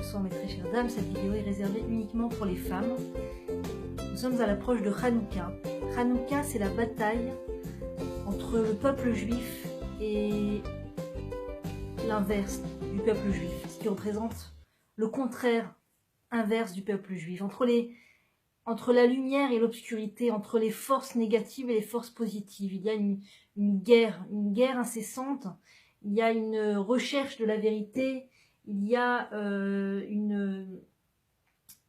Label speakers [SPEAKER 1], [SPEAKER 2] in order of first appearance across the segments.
[SPEAKER 1] bonsoir mes très chères dames, cette vidéo est réservée uniquement pour les femmes. Nous sommes à l'approche de Hanouka. Hanouka, c'est la bataille entre le peuple juif et l'inverse du peuple juif, ce qui représente le contraire inverse du peuple juif, entre la lumière et l'obscurité, entre les forces négatives et les forces positives. Il y a une guerre incessante, il y a une recherche de la vérité, il y a une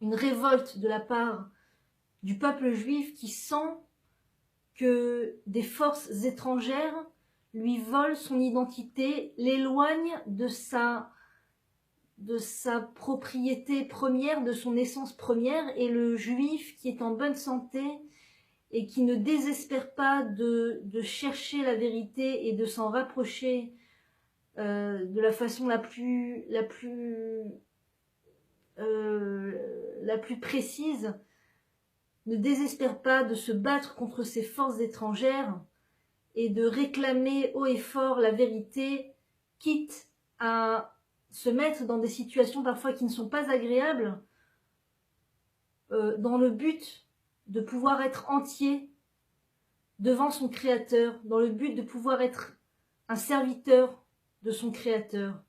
[SPEAKER 1] révolte de la part du peuple juif qui sent que des forces étrangères lui volent son identité, l'éloignent de sa propriété première, de son essence première, et le juif qui est en bonne santé et qui ne désespère pas de chercher la vérité et de s'en rapprocher de la façon la plus précise, ne désespère pas de se battre contre ces forces étrangères et de réclamer haut et fort la vérité, quitte à se mettre dans des situations parfois qui ne sont pas agréables, dans le but de pouvoir être entier devant son Créateur, dans le but de pouvoir être un serviteur de son Créateur,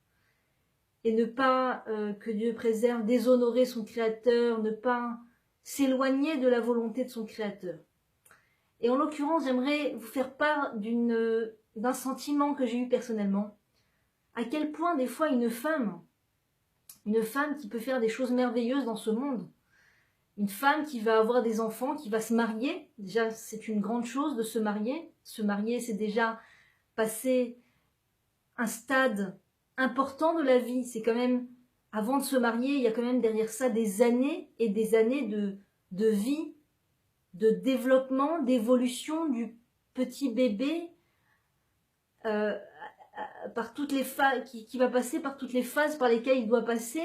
[SPEAKER 1] et ne pas, que Dieu préserve, déshonorer son Créateur, ne pas s'éloigner de la volonté de son Créateur. Et en l'occurrence, j'aimerais vous faire part d'un sentiment que j'ai eu personnellement, à quel point des fois une femme qui peut faire des choses merveilleuses dans ce monde, une femme qui va avoir des enfants, qui va se marier, déjà c'est une grande chose de se marier, c'est déjà passer un stade important de la vie, c'est quand même, avant de se marier, il y a quand même derrière ça des années et des années de vie, de développement, d'évolution du petit bébé, par toutes les phases, qui va passer par toutes les phases par lesquelles il doit passer,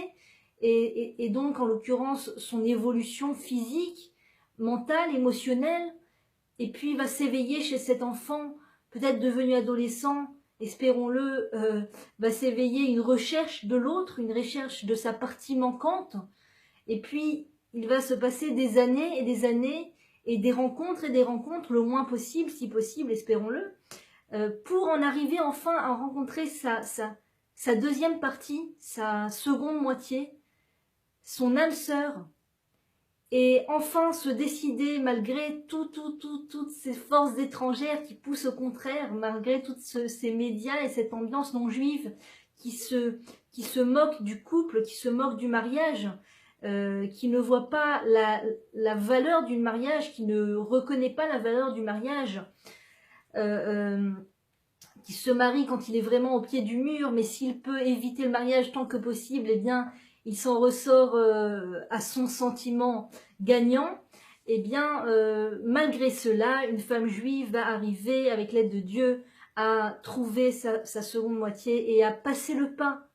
[SPEAKER 1] et donc en l'occurrence son évolution physique, mentale, émotionnelle, et puis il va s'éveiller chez cet enfant, peut-être devenu adolescent, espérons-le, va s'éveiller une recherche de l'autre, une recherche de sa partie manquante, et puis il va se passer des années et des années, et des rencontres, le moins possible, si possible, espérons-le, pour en arriver enfin à rencontrer sa deuxième partie, sa seconde moitié, son âme sœur, et enfin se décider, malgré toutes ces forces étrangères qui poussent au contraire, malgré tous ces médias et cette ambiance non juive qui se moque du couple, qui se moque du mariage, qui ne voit pas la valeur du mariage, qui ne reconnaît pas la valeur du mariage, qui se marie quand il est vraiment au pied du mur, mais s'il peut éviter le mariage tant que possible, eh bien, il s'en ressort à son sentiment gagnant. Eh bien, malgré cela, une femme juive va arriver, avec l'aide de Dieu, à trouver sa seconde moitié et à passer le pas,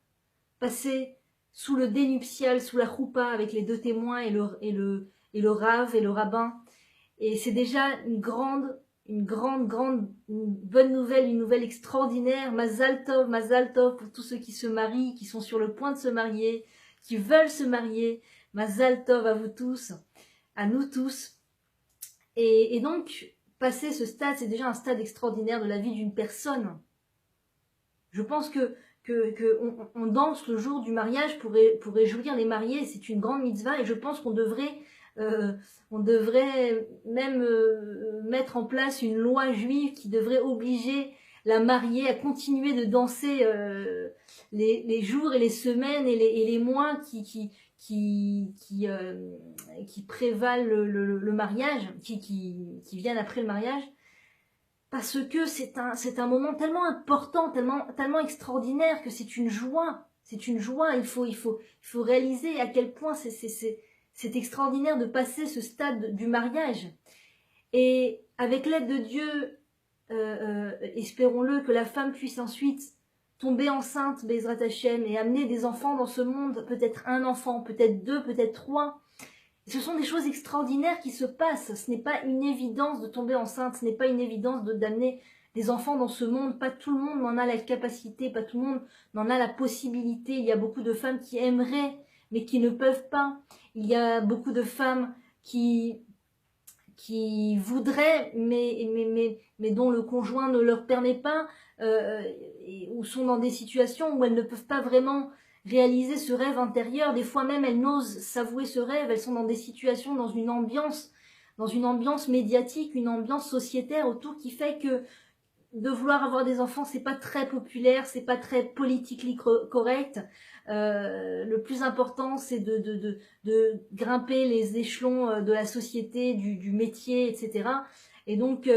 [SPEAKER 1] passer sous le dénuptial, sous la choupa, avec les deux témoins et le rave et le rabbin. Et c'est déjà une bonne nouvelle, une nouvelle extraordinaire. Mazal Tov pour tous ceux qui se marient, qui sont sur le point de se marier, qui veulent se marier. Mazal Tov à vous tous, à nous tous. Et donc, passer ce stade, c'est déjà un stade extraordinaire de la vie d'une personne. Je pense on danse le jour du mariage pour réjouir les mariés, c'est une grande mitzvah, et je pense qu'on devrait même mettre en place une loi juive qui devrait obliger la mariée à continuer de danser les jours et les semaines et les mois qui prévalent le mariage, qui viennent après le mariage, parce que c'est un moment tellement important, tellement extraordinaire, que c'est une joie. Il faut réaliser à quel point c'est extraordinaire de passer ce stade du mariage. Et avec l'aide de Dieu, espérons-le, que la femme puisse ensuite tomber enceinte, Bezrat Hashem, et amener des enfants dans ce monde, peut-être un enfant, peut-être deux, peut-être trois. Ce sont des choses extraordinaires qui se passent. Ce n'est pas une évidence de tomber enceinte, ce n'est pas une évidence d'amener des enfants dans ce monde. Pas tout le monde n'en a la capacité, pas tout le monde n'en a la possibilité. Il y a beaucoup de femmes qui aimeraient mais qui ne peuvent pas. Il y a beaucoup de femmes qui voudraient, mais dont le conjoint ne leur permet pas, ou sont dans des situations où elles ne peuvent pas vraiment réaliser ce rêve intérieur. Des fois même, elles n'osent s'avouer ce rêve. Elles sont dans des situations, dans une ambiance médiatique, une ambiance sociétaire autour qui fait que de vouloir avoir des enfants, c'est pas très populaire, c'est pas très politiquement correct. Le plus important, c'est de grimper les échelons de la société, du métier, etc. Et donc,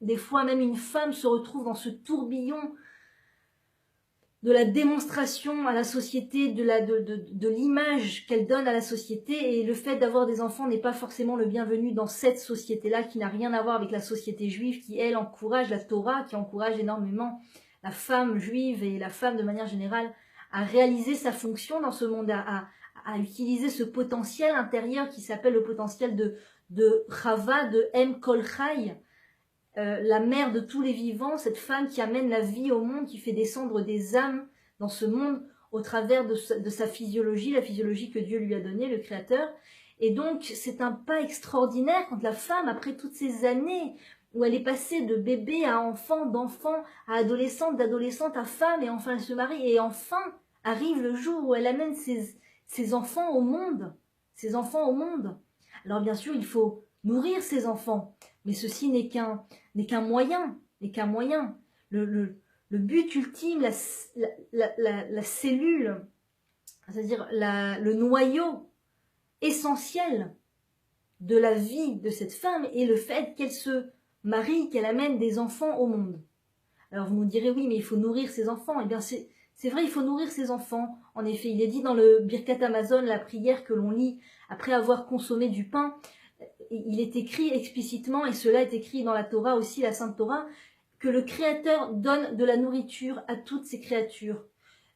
[SPEAKER 1] des fois, même une femme se retrouve dans ce tourbillon de la démonstration à la société, de l'image qu'elle donne à la société, et le fait d'avoir des enfants n'est pas forcément le bienvenu dans cette société-là, qui n'a rien à voir avec la société juive, qui, elle, encourage la Torah, qui encourage énormément la femme juive et la femme de manière générale à réaliser sa fonction dans ce monde, à utiliser ce potentiel intérieur qui s'appelle le potentiel de Chava, de Em Kol Chai, la mère de tous les vivants, cette femme qui amène la vie au monde, qui fait descendre des âmes dans ce monde au travers de sa physiologie, la physiologie que Dieu lui a donnée, le Créateur. Et donc, c'est un pas extraordinaire quand la femme, après toutes ces années où elle est passée de bébé à enfant, d'enfant à adolescente, d'adolescente à femme, et enfin elle se marie, et enfin arrive le jour où elle amène ses enfants au monde. Ses enfants au monde. Alors bien sûr, il faut nourrir ses enfants, mais ceci n'est qu'un moyen, Le but ultime, la cellule, c'est-à-dire le noyau essentiel de la vie de cette femme est le fait qu'elle se marie, qu'elle amène des enfants au monde. Alors vous me direz, oui, mais il faut nourrir ses enfants. Eh bien, c'est vrai, il faut nourrir ses enfants. En effet, il est dit dans le Birkat Hamazon, la prière que l'on lit après avoir consommé du pain, il est écrit explicitement, et cela est écrit dans la Torah aussi, la Sainte Torah, que le Créateur donne de la nourriture à toutes ses créatures.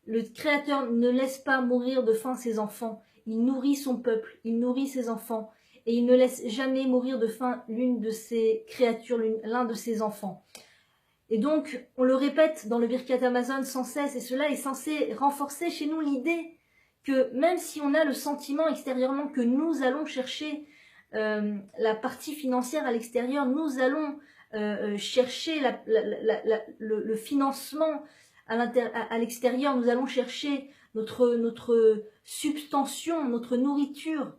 [SPEAKER 1] Le Créateur ne laisse pas mourir de faim ses enfants. Il nourrit son peuple, il nourrit ses enfants, et il ne laisse jamais mourir de faim l'une de ses créatures, l'un de ses enfants. Et donc, on le répète dans le Birkat Hamazon sans cesse, et cela est censé renforcer chez nous l'idée que même si on a le sentiment extérieurement que nous allons chercher la partie financière à l'extérieur, nous allons chercher le financement à l'extérieur, nous allons chercher notre substantion, notre nourriture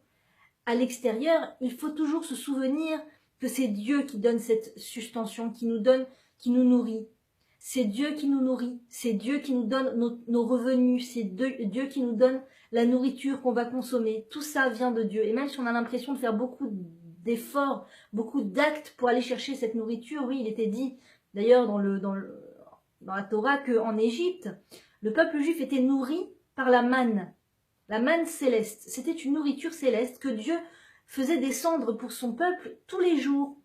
[SPEAKER 1] à l'extérieur. Il faut toujours se souvenir que c'est Dieu qui donne cette substantion, qui nous nourrit. C'est Dieu qui nous nourrit, c'est Dieu qui nous donne nos revenus, c'est Dieu qui nous donne la nourriture qu'on va consommer. Tout ça vient de Dieu. Et même si on a l'impression de faire beaucoup d'efforts, beaucoup d'actes pour aller chercher cette nourriture, oui, il était dit d'ailleurs dans la Torah qu'en Égypte, le peuple juif était nourri par la manne céleste. C'était une nourriture céleste que Dieu faisait descendre pour son peuple tous les jours,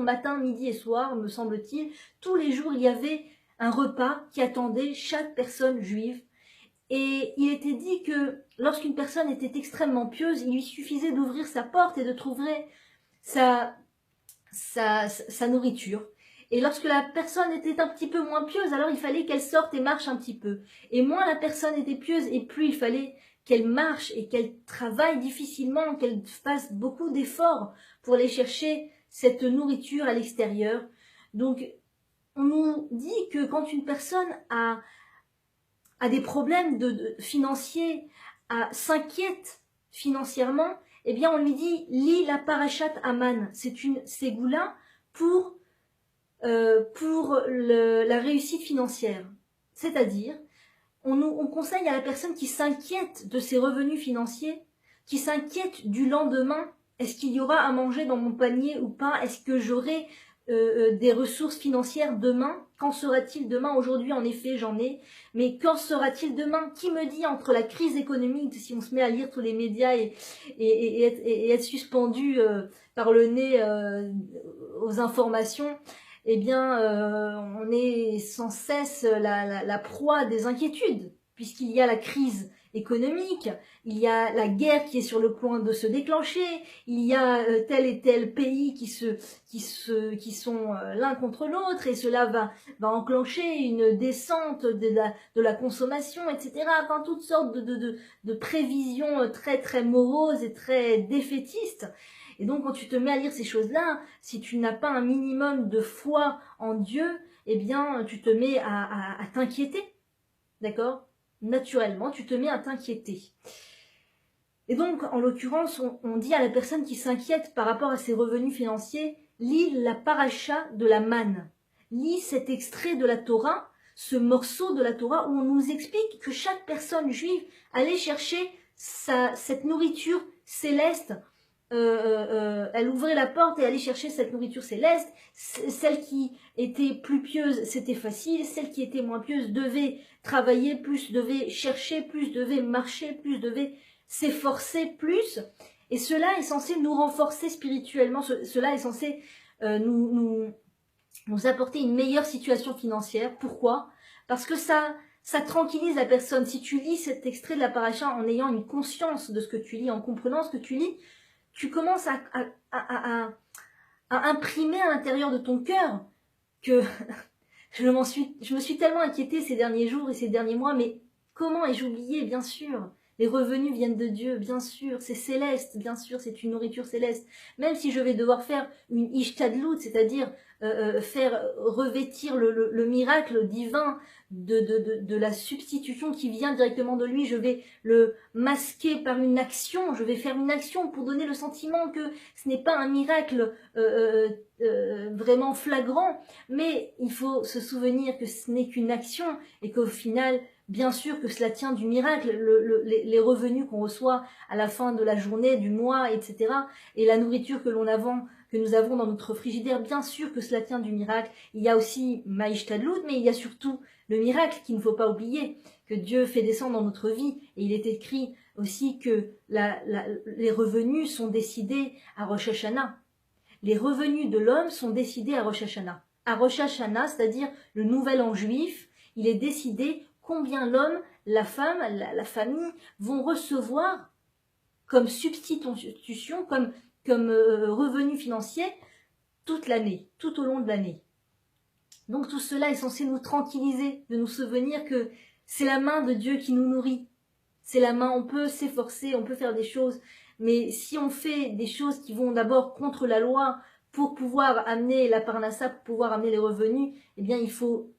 [SPEAKER 1] matin, midi et soir, me semble-t-il. Tous les jours, il y avait un repas qui attendait chaque personne juive. Et il était dit que lorsqu'une personne était extrêmement pieuse, il lui suffisait d'ouvrir sa porte et de trouver sa nourriture. Et lorsque la personne était un petit peu moins pieuse, alors il fallait qu'elle sorte et marche un petit peu. Et moins la personne était pieuse, et plus il fallait qu'elle marche et qu'elle travaille difficilement, qu'elle fasse beaucoup d'efforts pour aller chercher cette nourriture à l'extérieur. Donc, on nous dit que quand une personne a des problèmes financiers, s'inquiète financièrement, eh bien on lui dit, lis la Parashat Aman. C'est une ségoula pour la réussite financière. C'est-à-dire, on conseille à la personne qui s'inquiète de ses revenus financiers, qui s'inquiète du lendemain, est-ce qu'il y aura à manger dans mon panier ou pas, est-ce que j'aurai des ressources financières demain, qu'en sera-t-il demain? Aujourd'hui en effet j'en ai, mais qu'en sera-t-il demain? Qui me dit, entre la crise économique, si on se met à lire tous les médias et être suspendu par le nez aux informations, eh bien, on est sans cesse la proie des inquiétudes, puisqu'il y a la crise économique, il y a la guerre qui est sur le point de se déclencher, il y a tel et tel pays qui sont l'un contre l'autre, et cela va enclencher une descente de la consommation, etc. Enfin, toutes sortes de prévisions très très moroses et très défaitistes. Et donc, quand tu te mets à lire ces choses-là, si tu n'as pas un minimum de foi en Dieu, eh bien, tu te mets à t'inquiéter, d'accord? Naturellement, tu te mets à t'inquiéter. Et donc, en l'occurrence, on dit à la personne qui s'inquiète par rapport à ses revenus financiers, lis la paracha de la manne. Lis cet extrait de la Torah, ce morceau de la Torah où on nous explique que chaque personne juive allait chercher cette nourriture céleste. Elle ouvrait la porte et allait chercher cette nourriture céleste. Celle qui était plus pieuse, c'était facile. Celle qui était moins pieuse devait travailler plus, devait chercher plus, devait marcher plus, devait s'efforcer plus. Et cela est censé nous renforcer spirituellement. Cela est censé nous apporter une meilleure situation financière. Pourquoi? Parce que ça tranquillise la personne. Si tu lis cet extrait de la paracha en ayant une conscience de ce que tu lis, en comprenant ce que tu lis, tu commences à imprimer à l'intérieur de ton cœur que je me suis tellement inquiétée ces derniers jours et ces derniers mois, mais comment ai-je oublié? Bien sûr, les revenus viennent de Dieu, bien sûr, c'est céleste, bien sûr, c'est une nourriture céleste. Même si je vais devoir faire une ishtadlout, c'est-à-dire faire revêtir le miracle divin de la substitution qui vient directement de lui, je vais le masquer par une action, je vais faire une action pour donner le sentiment que ce n'est pas un miracle vraiment flagrant, mais il faut se souvenir que ce n'est qu'une action et qu'au final, bien sûr que cela tient du miracle, les revenus qu'on reçoit à la fin de la journée, du mois, etc. et la nourriture que nous avons dans notre frigidaire, bien sûr que cela tient du miracle. Il y a aussi Maïshtadlout, mais il y a surtout le miracle qu'il ne faut pas oublier, que Dieu fait descendre dans notre vie. Et il est écrit aussi que les revenus sont décidés à Rosh Hashanah. Les revenus de l'homme sont décidés à Rosh Hashanah. À Rosh Hashanah, c'est-à-dire le nouvel an juif, il est décidé combien l'homme, la femme, la famille vont recevoir comme substitution, comme revenu financier toute l'année, tout au long de l'année. Donc tout cela est censé nous tranquilliser, de nous souvenir que c'est la main de Dieu qui nous nourrit. C'est la main, on peut s'efforcer, on peut faire des choses, mais si on fait des choses qui vont d'abord contre la loi pour pouvoir amener la parnassa, pour pouvoir amener les revenus, eh bien il faut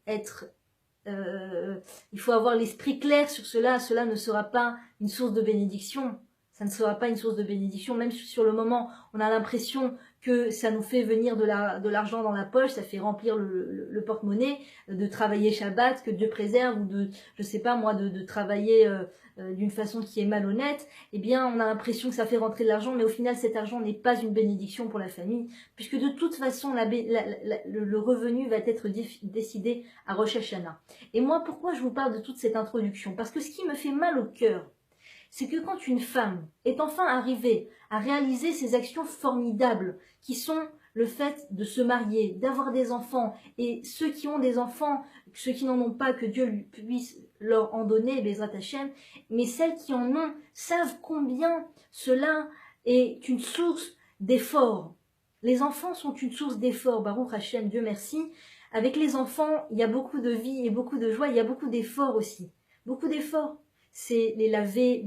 [SPEAKER 1] avoir l'esprit clair sur cela. Cela ne sera pas une source de bénédiction. Ça ne sera pas une source de bénédiction, même si sur le moment, on a l'impression que ça nous fait venir de l'argent dans la poche, ça fait remplir le porte-monnaie, de travailler Shabbat, que Dieu préserve, ou de, je sais pas moi, de travailler d'une façon qui est malhonnête. Eh bien, on a l'impression que ça fait rentrer de l'argent, mais au final, cet argent n'est pas une bénédiction pour la famille, puisque de toute façon, le revenu va être décidé à Rosh Hashanah. Et moi, pourquoi je vous parle de toute cette introduction? Parce que ce qui me fait mal au cœur, c'est que quand une femme est enfin arrivée à réaliser ces actions formidables qui sont le fait de se marier, d'avoir des enfants, et ceux qui ont des enfants, ceux qui n'en ont pas, que Dieu puisse leur en donner, Bezrat Hashem, mais celles qui en ont savent combien cela est une source d'effort. Les enfants sont une source d'effort, Baruch Hashem, Dieu merci. Avec les enfants, il y a beaucoup de vie et beaucoup de joie, il y a beaucoup d'efforts aussi, beaucoup d'efforts. C'est les laver,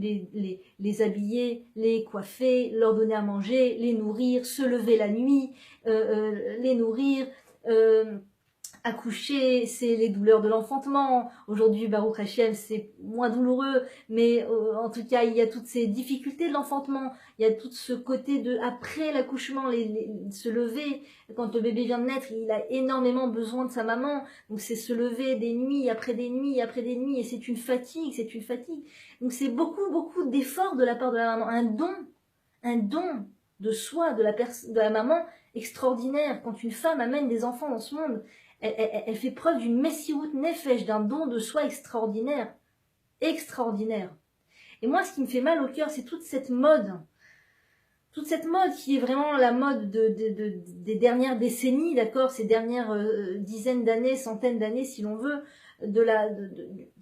[SPEAKER 1] les habiller, les coiffer, leur donner à manger, les nourrir, se lever la nuit, les nourrir, accoucher, c'est les douleurs de l'enfantement. Aujourd'hui, Baruch Hashem, c'est moins douloureux, mais en tout cas, il y a toutes ces difficultés de l'enfantement. Il y a tout ce côté de, après l'accouchement, se lever. Quand le bébé vient de naître, il a énormément besoin de sa maman. Donc, c'est se lever des nuits, après des nuits, après des nuits. Et c'est une fatigue, c'est une fatigue. Donc, c'est beaucoup, beaucoup d'efforts de la part de la maman. Un don de soi, de la maman extraordinaire. Quand une femme amène des enfants dans ce monde, elle fait preuve d'une messirut nefesh, d'un don de soi extraordinaire. Extraordinaire. Et moi, ce qui me fait mal au cœur, c'est toute cette mode qui est vraiment la mode des dernières décennies, d'accord, ces dernières dizaines d'années, centaines d'années, si l'on veut, de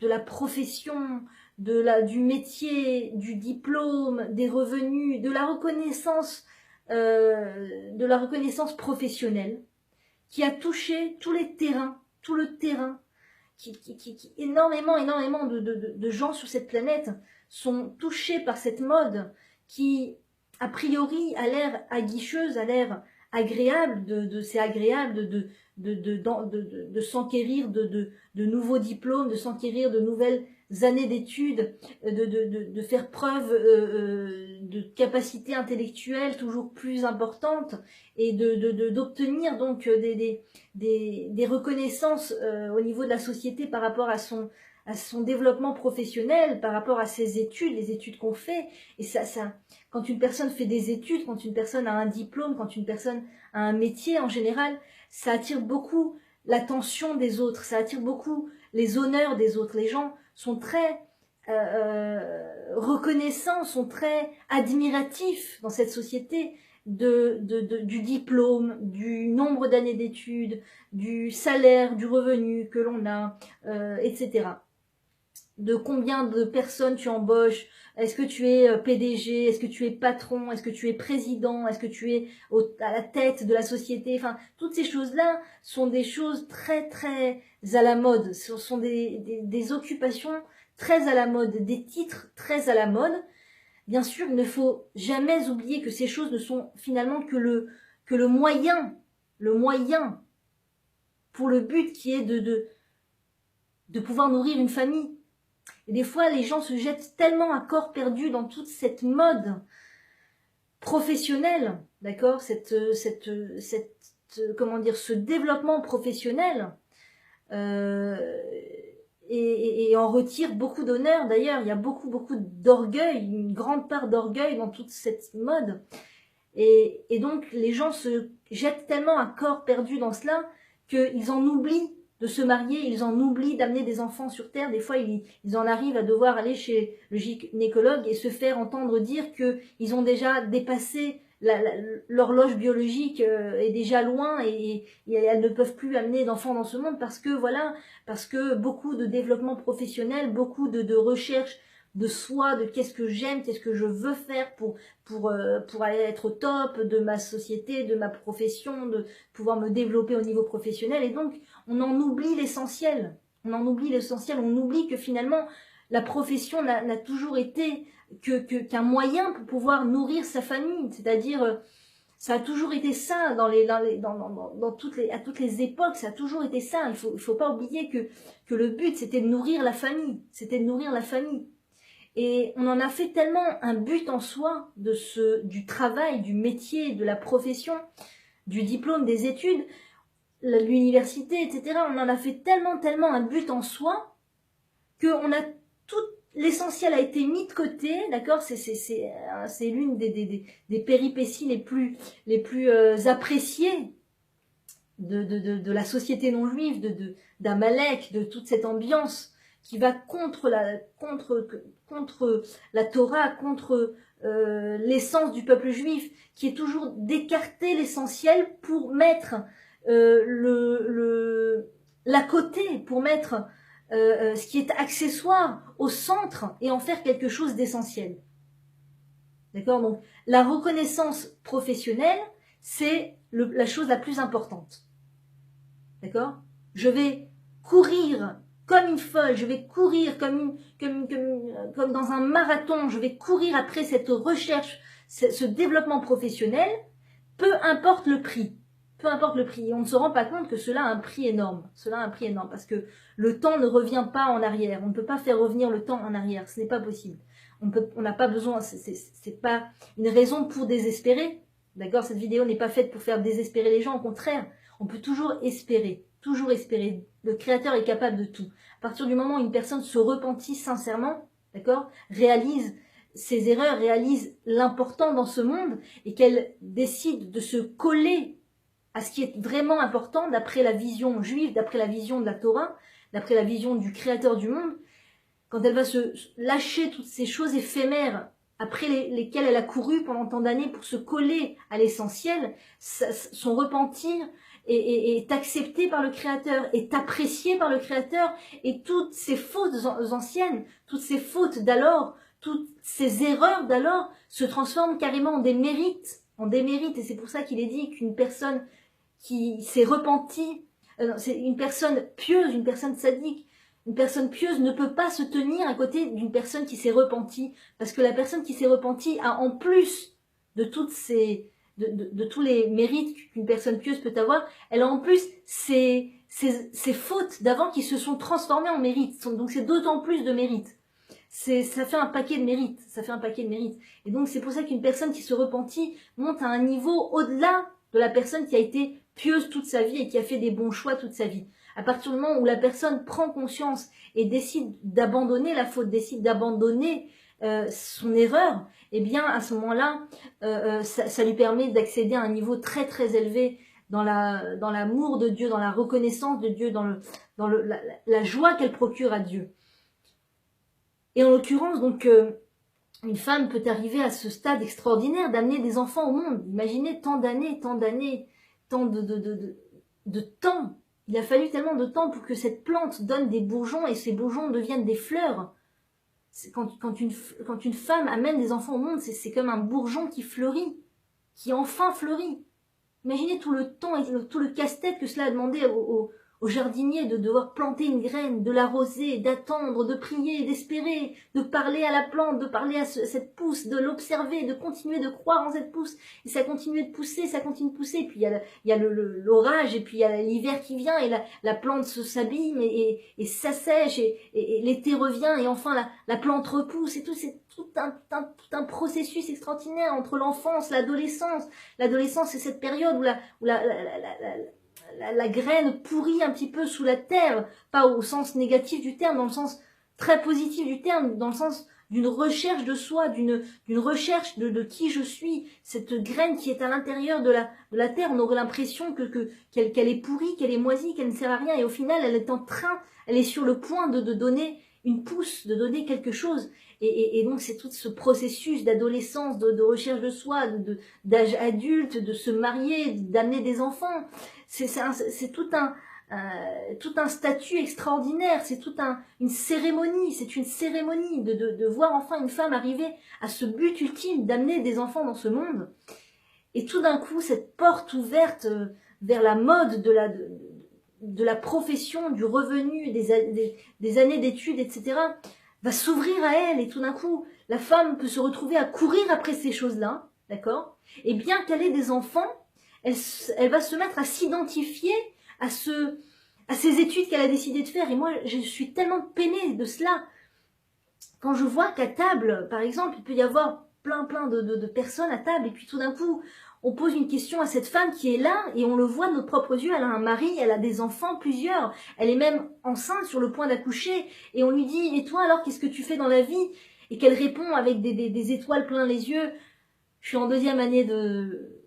[SPEAKER 1] la profession du métier, du diplôme, des revenus, de la reconnaissance professionnelle, qui a touché tous les terrains, tout le terrain, énormément de gens sur cette planète sont touchés par cette mode qui, a priori, a l'air aguicheuse, a l'air agréable, c'est agréable de s'enquérir de nouveaux diplômes, de s'enquérir de nouvelles années d'études, de faire preuve de capacités intellectuelles toujours plus importantes et d'obtenir donc des reconnaissances au niveau de la société par rapport à son développement professionnel, par rapport à ses études, les études qu'on fait. Et quand une personne fait des études, quand une personne a un diplôme, quand une personne a un métier en général, ça attire beaucoup l'attention des autres, ça attire beaucoup les honneurs des autres. Les gens sont très reconnaissants, sont très admiratifs dans cette société du diplôme, du nombre d'années d'études, du salaire, du revenu que l'on a, etc. De combien de personnes tu embauches, est-ce que tu es PDG, est-ce que tu es patron, est-ce que tu es président, est-ce que tu es à la tête de la société, enfin, toutes ces choses-là sont des choses très très à la mode, ce sont des occupations très à la mode, des titres très à la mode. Bien sûr, il ne faut jamais oublier que ces choses ne sont finalement que le moyen pour le but qui est de pouvoir nourrir une famille. Et des fois, les gens se jettent tellement à corps perdu dans toute cette mode professionnelle, d'accord, comment dire, ce développement professionnel, et en retire beaucoup d'honneur. D'ailleurs, il y a beaucoup d'orgueil, une grande part d'orgueil dans toute cette mode. Et donc, les gens se jettent tellement à corps perdu dans cela qu'ils en oublient de se marier, ils en oublient d'amener des enfants sur Terre. Des fois, ils en arrivent à devoir aller chez le gynécologue et se faire entendre dire qu'ils ont déjà dépassé l'horloge biologique est déjà loin et elles ne peuvent plus amener d'enfants dans ce monde parce que beaucoup de développement professionnel, beaucoup de recherche de soi, de qu'est-ce que j'aime, qu'est-ce que je veux faire pour aller être au top de ma société, de ma profession, de pouvoir me développer au niveau professionnel. Et donc, on en oublie l'essentiel. On oublie que finalement, la profession n'a toujours été qu'un moyen pour pouvoir nourrir sa famille. C'est-à-dire, ça a toujours été ça à toutes les époques, ça a toujours été ça. Il faut pas oublier que le but, c'était de nourrir la famille. Et on en a fait tellement un but en soi du travail, du métier, de la profession, du diplôme, des études, l'université, etc. On en a fait tellement un but en soi que l'essentiel a été mis de côté, d'accord. C'est l'une des péripéties les plus appréciées de la société non juive, d'Amalek, de toute cette ambiance qui va contre la Torah, contre l'essence du peuple juif, qui est toujours d'écarter l'essentiel pour mettre l'à côté, pour mettre ce qui est accessoire au centre et en faire quelque chose d'essentiel. D'accord? Donc, la reconnaissance professionnelle, c'est la chose la plus importante. D'accord? Je vais courir comme une folle, je vais courir comme dans un marathon, je vais courir après cette recherche, ce développement professionnel, peu importe le prix. Peu importe le prix. Et on ne se rend pas compte que cela a un prix énorme. Parce que le temps ne revient pas en arrière. On ne peut pas faire revenir le temps en arrière. Ce n'est pas possible. On n'a pas besoin, c'est pas une raison pour désespérer. D'accord? Cette vidéo n'est pas faite pour faire désespérer les gens. Au contraire, on peut toujours espérer. Toujours espérer. Le Créateur est capable de tout. À partir du moment où une personne se repentit sincèrement, d'accord, réalise ses erreurs, réalise l'important dans ce monde et qu'elle décide de se coller à ce qui est vraiment important d'après la vision juive, d'après la vision de la Torah, d'après la vision du Créateur du monde, quand elle va se lâcher toutes ces choses éphémères après lesquelles elle a couru pendant tant d'années pour se coller à l'essentiel, son repentir est acceptée par le Créateur, est appréciée par le Créateur, et toutes ces fautes anciennes, toutes ces fautes d'alors, toutes ces erreurs d'alors se transforment carrément en des mérites, et c'est pour ça qu'il est dit qu'une personne qui s'est repentie, c'est une personne pieuse, une personne sadique, une personne pieuse ne peut pas se tenir à côté d'une personne qui s'est repentie, parce que la personne qui s'est repentie a en plus de toutes ces de tous les mérites qu'une personne pieuse peut avoir, elle a en plus ces fautes d'avant qui se sont transformées en mérites. Donc c'est d'autant plus de mérites. Ça fait un paquet de mérites. Ça fait un paquet de mérites. Et donc c'est pour ça qu'une personne qui se repentit monte à un niveau au-delà de la personne qui a été pieuse toute sa vie et qui a fait des bons choix toute sa vie. À partir du moment où la personne prend conscience et décide d'abandonner la faute, décide d'abandonner son erreur, eh bien à ce moment-là, ça lui permet d'accéder à un niveau très très élevé dans l'amour de Dieu, dans la reconnaissance de Dieu, dans la joie qu'elle procure à Dieu. Et en l'occurrence, donc, une femme peut arriver à ce stade extraordinaire d'amener des enfants au monde. Imaginez tant d'années, tant de temps. Il a fallu tellement de temps pour que cette plante donne des bourgeons et ces bourgeons deviennent des fleurs. Quand une femme amène des enfants au monde, c'est comme un bourgeon qui fleurit, qui enfin fleurit. Imaginez tout le temps et tout le casse-tête que cela a demandé au jardinier de devoir planter une graine, de l'arroser, d'attendre, de prier, d'espérer, de parler à la plante, de parler à cette pousse, de l'observer, de continuer de croire en cette pousse. Et ça continue de pousser, ça continue de pousser. Et puis il y a l'orage, et puis il y a l'hiver qui vient, et la plante s'abîme, et s'assèche, et l'été revient, et enfin la plante repousse. Et tout, c'est tout un processus extraordinaire entre l'enfance, l'adolescence. L'adolescence, c'est cette période où la graine pourrit un petit peu sous la terre, pas au sens négatif du terme, dans le sens très positif du terme, dans le sens d'une recherche de soi, d'une recherche de qui je suis. Cette graine qui est à l'intérieur de la terre, on aurait l'impression qu'elle est pourrie, qu'elle est moisie, qu'elle ne sert à rien, et au final elle est sur le point de donner une pousse, de donner quelque chose. Et donc c'est tout ce processus d'adolescence, de recherche de soi, d'âge adulte, de se marier, d'amener des enfants. C'est tout un statut extraordinaire, c'est une cérémonie, c'est une cérémonie de voir enfin une femme arriver à ce but ultime d'amener des enfants dans ce monde. Et tout d'un coup, cette porte ouverte vers la mode de la profession, du revenu, des années d'études, etc., va s'ouvrir à elle, et tout d'un coup, la femme peut se retrouver à courir après ces choses-là, d'accord? Et bien qu'elle ait des enfants, elle va se mettre à s'identifier à ces études qu'elle a décidé de faire. Et moi, je suis tellement peinée de cela. Quand je vois qu'à table, par exemple, il peut y avoir plein de personnes à table, et puis tout d'un coup, on pose une question à cette femme qui est là, et on le voit de nos propres yeux, elle a un mari, elle a des enfants, plusieurs, elle est même enceinte, sur le point d'accoucher, et on lui dit, et toi alors, qu'est-ce que tu fais dans la vie? Et qu'elle répond avec des étoiles plein les yeux, je suis en 2e année de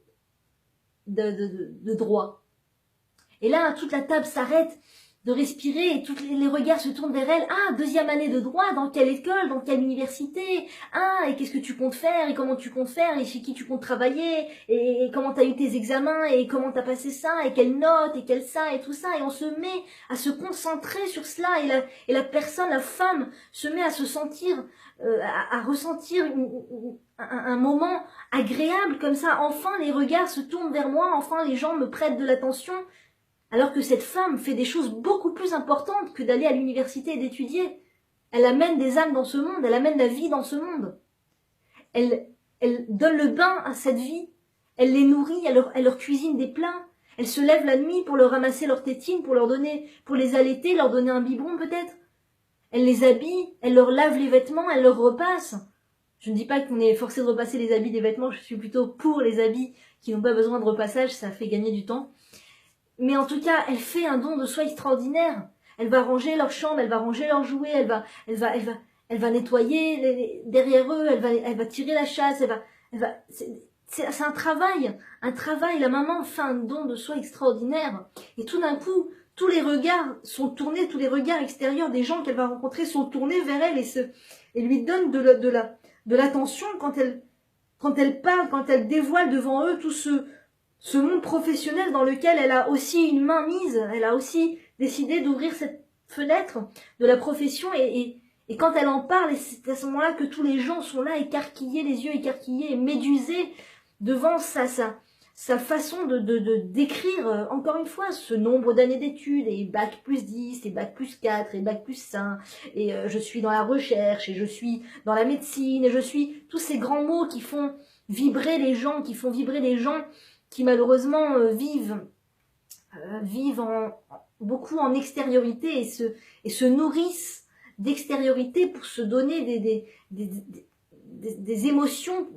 [SPEAKER 1] droit. Et là, toute la table s'arrête de respirer, et tous les regards se tournent vers elle. Ah, 2e année de droit, dans quelle école, dans quelle université? Ah, et qu'est-ce que tu comptes faire, et comment tu comptes faire, et chez qui tu comptes travailler, et comment t'as eu tes examens, et comment t'as passé ça, et quelles notes, et quel ça, et tout ça. Et on se met à se concentrer sur cela, et la personne, la femme, se met à se sentir, à ressentir un moment agréable comme ça. Enfin, les regards se tournent vers moi, enfin, les gens me prêtent de l'attention. Alors que cette femme fait des choses beaucoup plus importantes que d'aller à l'université et d'étudier. Elle amène des âmes dans ce monde, elle amène la vie dans ce monde. Elle donne le bain à cette vie, elle les nourrit, elle leur cuisine des plats, elle se lève la nuit pour leur ramasser leurs tétines, pour les allaiter, leur donner un biberon peut-être. Elle les habille, elle leur lave les vêtements, elle leur repasse. Je ne dis pas qu'on est forcé de repasser les habits des vêtements, je suis plutôt pour les habits qui n'ont pas besoin de repassage, ça fait gagner du temps. Mais en tout cas, elle fait un don de soi extraordinaire. Elle va ranger leur chambre, elle va ranger leurs jouets, elle va nettoyer derrière eux, elle va tirer la chasse, c'est un travail. La maman fait un don de soi extraordinaire. Et tout d'un coup, tous les regards sont tournés, tous les regards extérieurs des gens qu'elle va rencontrer sont tournés vers elle et lui donnent de l'attention quand elle parle, quand elle dévoile devant eux tout ce monde professionnel dans lequel elle a aussi une main mise, elle a aussi décidé d'ouvrir cette fenêtre de la profession et quand elle en parle, c'est à ce moment-là que tous les gens sont là écarquillés, les yeux écarquillés et médusés devant sa façon de décrire, encore une fois, ce nombre d'années d'études, et bac plus 10, et bac plus 4, et bac plus 5, et je suis dans la recherche, et je suis dans la médecine, et je suis tous ces grands mots qui font vibrer les gens, qui malheureusement vivent beaucoup en extériorité et se nourrissent d'extériorité pour se donner des émotions.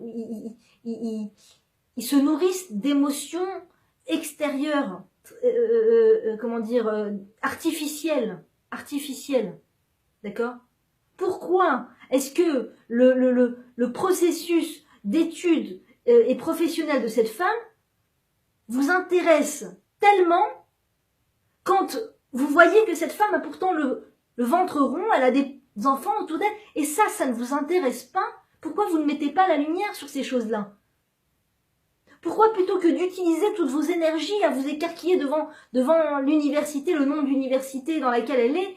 [SPEAKER 1] Ils se nourrissent d'émotions extérieures, comment dire, artificielles, d'accord? Pourquoi est-ce que le processus d'étude et professionnel de cette femme vous intéresse tellement quand vous voyez que cette femme a pourtant le ventre rond, elle a des enfants autour d'elle, et ça ne vous intéresse pas? Pourquoi vous ne mettez pas la lumière sur ces choses-là? Pourquoi plutôt que d'utiliser toutes vos énergies à vous écarquiller devant l'université, le nom d'université dans laquelle elle est,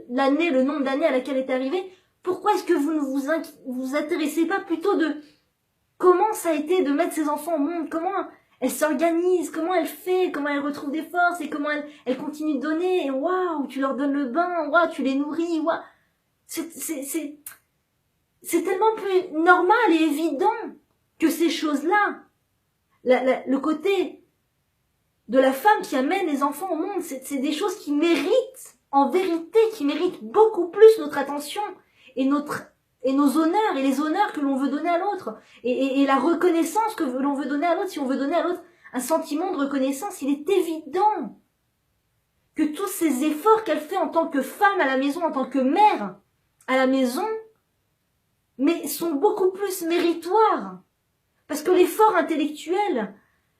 [SPEAKER 1] l'année, le nombre d'années à laquelle elle est arrivée, pourquoi est-ce que vous ne vous intéressez pas plutôt de comment ça a été de mettre ses enfants au monde, comment elle s'organise, comment elle fait, comment elle retrouve des forces et comment elle continue de donner, et waouh, tu leur donnes le bain, waouh, tu les nourris, waouh. C'est tellement plus normal et évident que ces choses-là. Le côté de la femme qui amène les enfants au monde, c'est des choses qui méritent, en vérité, qui méritent beaucoup plus notre attention et nos honneurs et les honneurs que l'on veut donner à l'autre et la reconnaissance que l'on veut donner à l'autre. Si on veut donner à l'autre un sentiment de reconnaissance, il est évident que tous ces efforts qu'elle fait en tant que femme à la maison, en tant que mère à la maison, mais sont beaucoup plus méritoires. Parce que l'effort intellectuel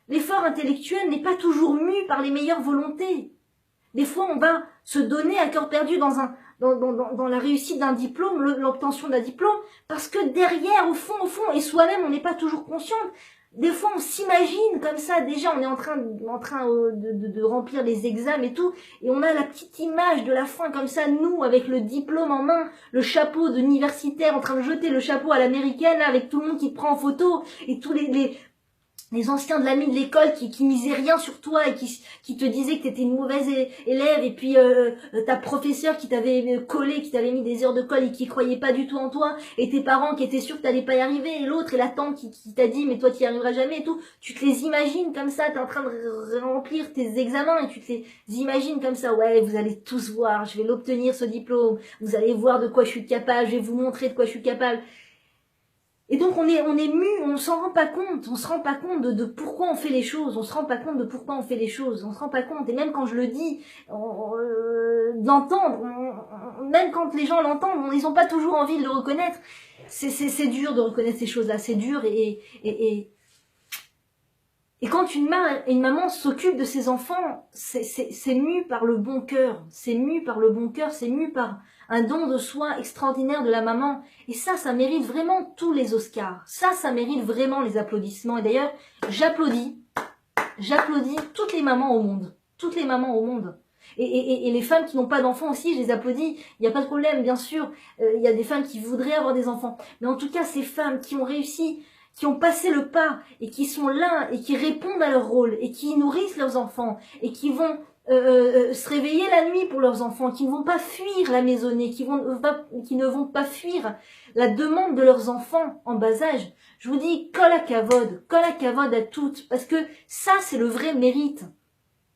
[SPEAKER 1] n'est pas toujours mu par les meilleures volontés. Des fois, on va se donner à cœur perdu dans la réussite d'un diplôme, l'obtention d'un diplôme, parce que derrière, au fond, et soi-même, on n'est pas toujours consciente. Des fois, on s'imagine comme ça, déjà, on est en train de remplir les examens et tout, et on a la petite image de la fin comme ça, nous, avec le diplôme en main, le chapeau d'universitaire, en train de jeter le chapeau à l'américaine, là, avec tout le monde qui te prend en photo, et tous les anciens de l'ami de l'école qui misaient rien sur toi et qui te disaient que t'étais une mauvaise élève, et puis ta professeure qui t'avait collé, qui t'avait mis des heures de colle et qui croyait pas du tout en toi, et tes parents qui étaient sûrs que t'allais pas y arriver, et l'autre et la tante qui t'a dit mais toi t'y arriveras jamais et tout. Tu te les imagines comme ça, t'es en train de remplir tes examens et tu te les imagines comme ça. Ouais, vous allez tous voir, je vais l'obtenir ce diplôme, vous allez voir de quoi je suis capable, je vais vous montrer de quoi je suis capable. Et donc on est mu, on s'en rend pas compte, on se rend pas compte de pourquoi on fait les choses, on se rend pas compte de pourquoi on fait les choses, on se rend pas compte, et même quand je le dis, d'entendre, même quand les gens l'entendent, ils ont pas toujours envie de le reconnaître, c'est dur de reconnaître ces choses-là, c'est dur, et quand une maman s'occupe de ses enfants, c'est mu par le bon cœur, c'est mu par un don de soi extraordinaire de la maman. Et ça mérite vraiment tous les Oscars. Ça mérite vraiment les applaudissements. Et d'ailleurs, j'applaudis toutes les mamans au monde. Toutes les mamans au monde. Et les femmes qui n'ont pas d'enfants aussi, je les applaudis. Il n'y a pas de problème, bien sûr. Il y a des femmes qui voudraient avoir des enfants. Mais en tout cas, ces femmes qui ont réussi, qui ont passé le pas et qui sont là et qui répondent à leur rôle et qui nourrissent leurs enfants et qui vont se réveiller la nuit pour leurs enfants, qui ne vont pas fuir la maisonnée, qui ne vont pas fuir la demande de leurs enfants en bas âge. Je vous dis, kol hakavod à toutes, parce que ça c'est le vrai mérite.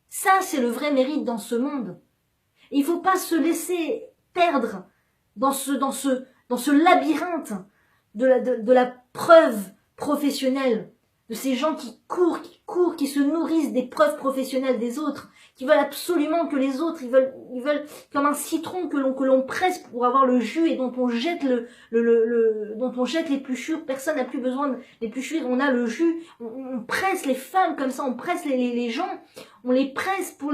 [SPEAKER 1] Ça c'est le vrai mérite dans ce monde. Et il faut pas se laisser perdre dans ce labyrinthe de la preuve professionnelle, de ces gens qui courent, qui se nourrissent des preuves professionnelles des autres, qui veulent absolument que les autres, ils veulent comme un citron que l'on presse pour avoir le jus et dont on jette dont on jette l'épluchure. Personne n'a plus besoin de l'épluchure, on a le jus. On presse les femmes comme ça, on presse les gens, on les presse pour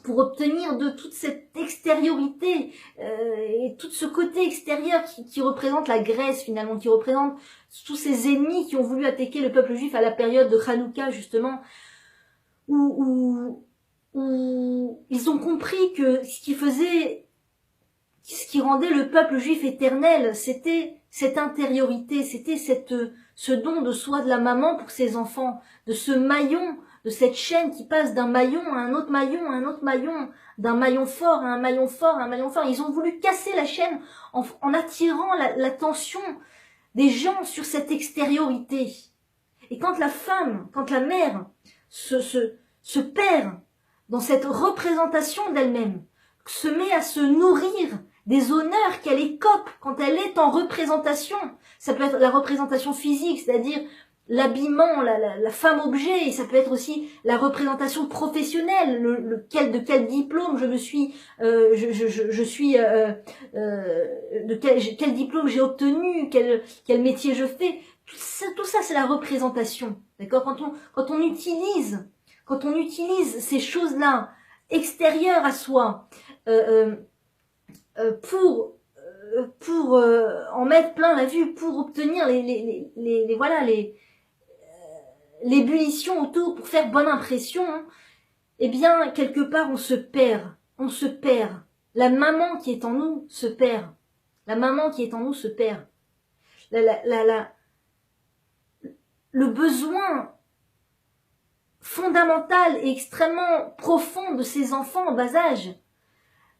[SPEAKER 1] pour obtenir de toute cette extériorité et tout ce côté extérieur qui représente la Grèce finalement, qui représente tous ces ennemis qui ont voulu attaquer le peuple juif à la période de Hanouka justement, où ils ont compris que ce qui rendait le peuple juif éternel, c'était cette intériorité, c'était ce don de soi de la maman pour ses enfants, de ce maillon, de cette chaîne qui passe d'un maillon à un autre maillon, à un autre maillon, d'un maillon fort à un maillon fort, à un maillon fort. Ils ont voulu casser la chaîne en attirant l'attention des gens sur cette extériorité. Et quand la femme, quand la mère se perd dans cette représentation d'elle-même, se met à se nourrir des honneurs qu'elle écope quand elle est en représentation. Ça peut être la représentation physique, c'est-à-dire l'habillement, la femme objet, et ça peut être aussi la représentation professionnelle, de quel diplôme je me suis, quel diplôme j'ai obtenu, quel métier je fais. Tout ça c'est la représentation, d'accord. Quand on utilise ces choses-là extérieures à soi, pour en mettre plein la vue, pour obtenir l'ébullition autour, pour faire bonne impression, hein, eh bien quelque part on se perd. La maman qui est en nous se perd. Le besoin fondamental et extrêmement profond de ces enfants en bas âge,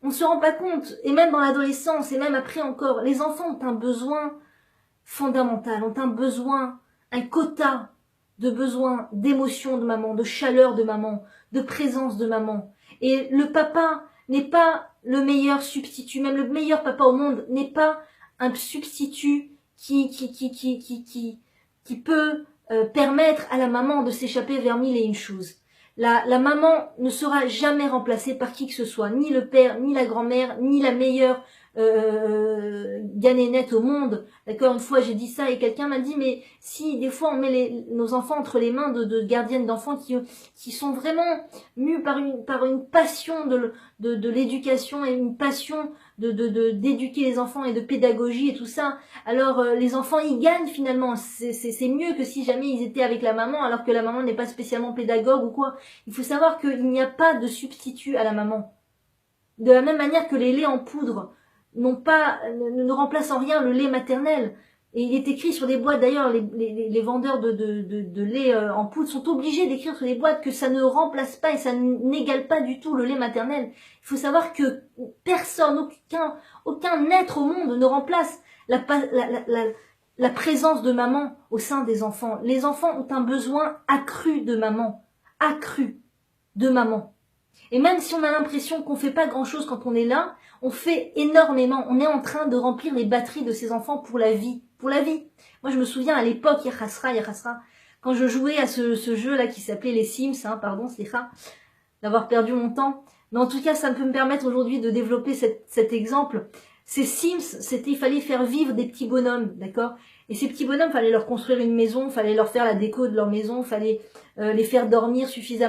[SPEAKER 1] on ne se rend pas compte, et même dans l'adolescence, et même après encore, les enfants ont un besoin fondamental, ont un besoin, un quota de besoin d'émotion de maman, de chaleur de maman, de présence de maman. Et le papa n'est pas le meilleur substitut, même le meilleur papa au monde n'est pas un substitut qui peut permettre à la maman de s'échapper vers mille et une choses. La maman ne sera jamais remplacée par qui que ce soit, ni le père, ni la grand-mère, ni la meilleure ganénette au monde. D'accord, une fois j'ai dit ça et quelqu'un m'a dit mais si des fois on met nos enfants entre les mains de gardiennes d'enfants qui sont vraiment mus par une passion de l'éducation et une passion d'éduquer les enfants et de pédagogie et tout ça, alors les enfants ils gagnent finalement. C'est mieux que si jamais ils étaient avec la maman alors que la maman n'est pas spécialement pédagogue ou quoi. Il faut savoir qu'il n'y a pas de substitut à la maman. De la même manière que les laits en poudre ne remplacent en rien le lait maternel. Et il est écrit sur les boîtes, d'ailleurs, les vendeurs de lait en poudre sont obligés d'écrire sur les boîtes que ça ne remplace pas et ça n'égale pas du tout le lait maternel. Il faut savoir que personne, aucun être au monde ne remplace la présence de maman au sein des enfants. Les enfants ont un besoin accru de maman. Et même si on a l'impression qu'on fait pas grand-chose quand on est là, on fait énormément. On est en train de remplir les batteries de ces enfants pour la vie. Moi, je me souviens à l'époque, quand je jouais à ce jeu-là qui s'appelait les Sims, pardon, c'est ça, d'avoir perdu mon temps. Mais en tout cas, ça peut me permettre aujourd'hui de développer cet exemple. Ces Sims, il fallait faire vivre des petits bonhommes, d'accord? Et ces petits bonhommes, fallait leur construire une maison, fallait leur faire la déco de leur maison, fallait les faire dormir suffisamment.